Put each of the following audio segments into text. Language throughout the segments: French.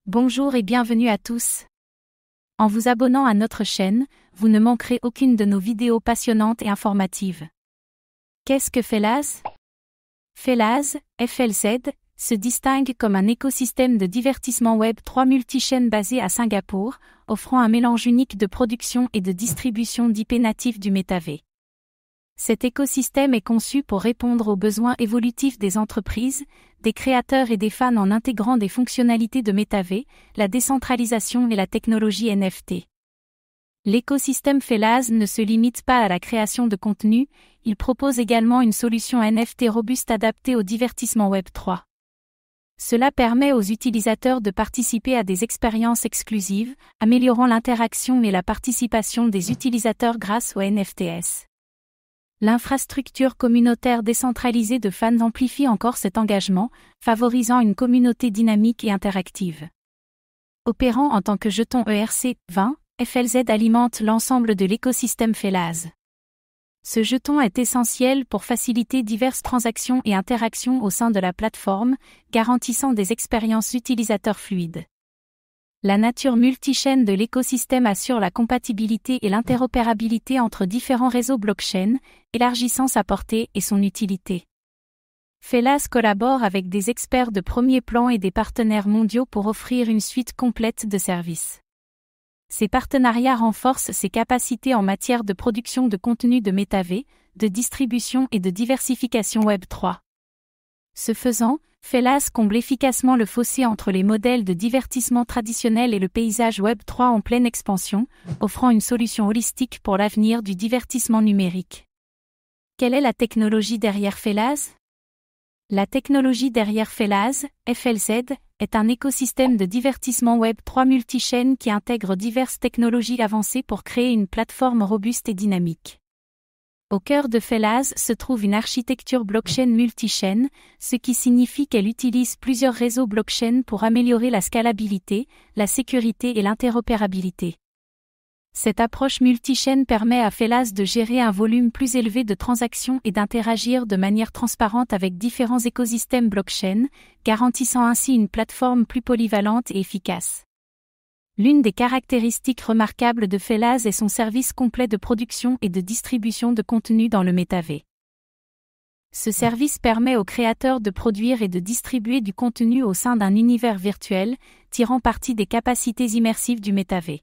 Bonjour et bienvenue à tous. En vous abonnant à notre chaîne, vous ne manquerez aucune de nos vidéos passionnantes et informatives. Qu'est-ce que Felaz? Felaz, FLZ, se distingue comme un écosystème de divertissement Web 3 multichaîne basé à Singapour, offrant un mélange unique de production et de distribution d'IP natifs du métavers. Cet écosystème est conçu pour répondre aux besoins évolutifs des entreprises, des créateurs et des fans en intégrant des fonctionnalités de métavers, la décentralisation et la technologie NFT. L'écosystème Felaz ne se limite pas à la création de contenu, il propose également une solution NFT robuste adaptée au divertissement Web 3. Cela permet aux utilisateurs de participer à des expériences exclusives, améliorant l'interaction et la participation des utilisateurs grâce aux NFTs. L'infrastructure communautaire décentralisée de fans amplifie encore cet engagement, favorisant une communauté dynamique et interactive. Opérant en tant que jeton ERC20, FLZ alimente l'ensemble de l'écosystème Felaz. Ce jeton est essentiel pour faciliter diverses transactions et interactions au sein de la plateforme, garantissant des expériences utilisateurs fluides. La nature multichaîne de l'écosystème assure la compatibilité et l'interopérabilité entre différents réseaux blockchain, élargissant sa portée et son utilité. Felaz collabore avec des experts de premier plan et des partenaires mondiaux pour offrir une suite complète de services. Ces partenariats renforcent ses capacités en matière de production de contenu de métavers, de distribution et de diversification Web 3. Ce faisant, Felaz comble efficacement le fossé entre les modèles de divertissement traditionnels et le paysage Web 3 en pleine expansion, offrant une solution holistique pour l'avenir du divertissement numérique. Quelle est la technologie derrière Felaz? La technologie derrière Felaz, FLZ, est un écosystème de divertissement Web 3 multichaîne qui intègre diverses technologies avancées pour créer une plateforme robuste et dynamique. Au cœur de Felaz se trouve une architecture blockchain multichaîne, ce qui signifie qu'elle utilise plusieurs réseaux blockchain pour améliorer la scalabilité, la sécurité et l'interopérabilité. Cette approche multichaîne permet à Felaz de gérer un volume plus élevé de transactions et d'interagir de manière transparente avec différents écosystèmes blockchain, garantissant ainsi une plateforme plus polyvalente et efficace. L'une des caractéristiques remarquables de Felaz est son service complet de production et de distribution de contenu dans le métavers. Ce service permet aux créateurs de produire et de distribuer du contenu au sein d'un univers virtuel, tirant parti des capacités immersives du métavers.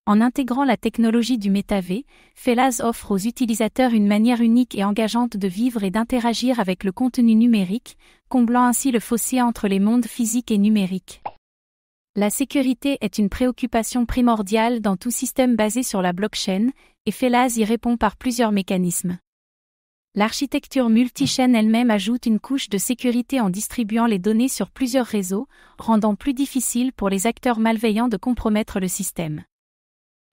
En intégrant la technologie du métavers, Felaz offre aux utilisateurs une manière unique et engageante de vivre et d'interagir avec le contenu numérique, comblant ainsi le fossé entre les mondes physiques et numériques. La sécurité est une préoccupation primordiale dans tout système basé sur la blockchain, et Felaz y répond par plusieurs mécanismes. L'architecture multichaîne elle-même ajoute une couche de sécurité en distribuant les données sur plusieurs réseaux, rendant plus difficile pour les acteurs malveillants de compromettre le système.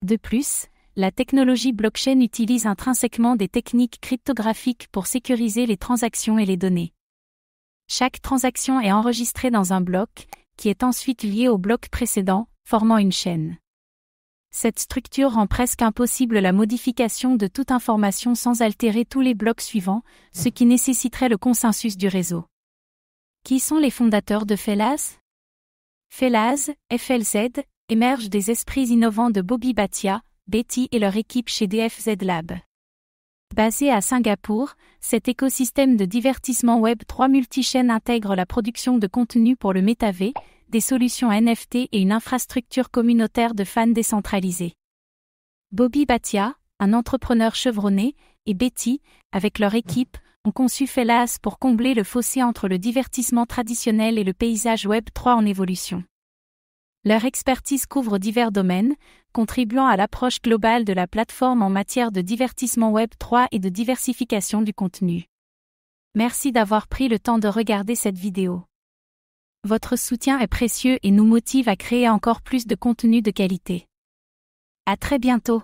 De plus, la technologie blockchain utilise intrinsèquement des techniques cryptographiques pour sécuriser les transactions et les données. Chaque transaction est enregistrée dans un bloc, qui est ensuite lié au bloc précédent, formant une chaîne. Cette structure rend presque impossible la modification de toute information sans altérer tous les blocs suivants, ce qui nécessiterait le consensus du réseau. Qui sont les fondateurs de Felaz? Felaz, FLZ, émerge des esprits innovants de Bobby Bhatia, Betty et leur équipe chez DFZ Lab. Basé à Singapour, cet écosystème de divertissement Web 3 multichaîne intègre la production de contenu pour le métavers, des solutions NFT et une infrastructure communautaire de fans décentralisés. Bobby Bhatia, un entrepreneur chevronné, et Betty, avec leur équipe, ont conçu Felaz pour combler le fossé entre le divertissement traditionnel et le paysage Web 3 en évolution. Leur expertise couvre divers domaines, contribuant à l'approche globale de la plateforme en matière de divertissement Web 3 et de diversification du contenu. Merci d'avoir pris le temps de regarder cette vidéo. Votre soutien est précieux et nous motive à créer encore plus de contenu de qualité. À très bientôt.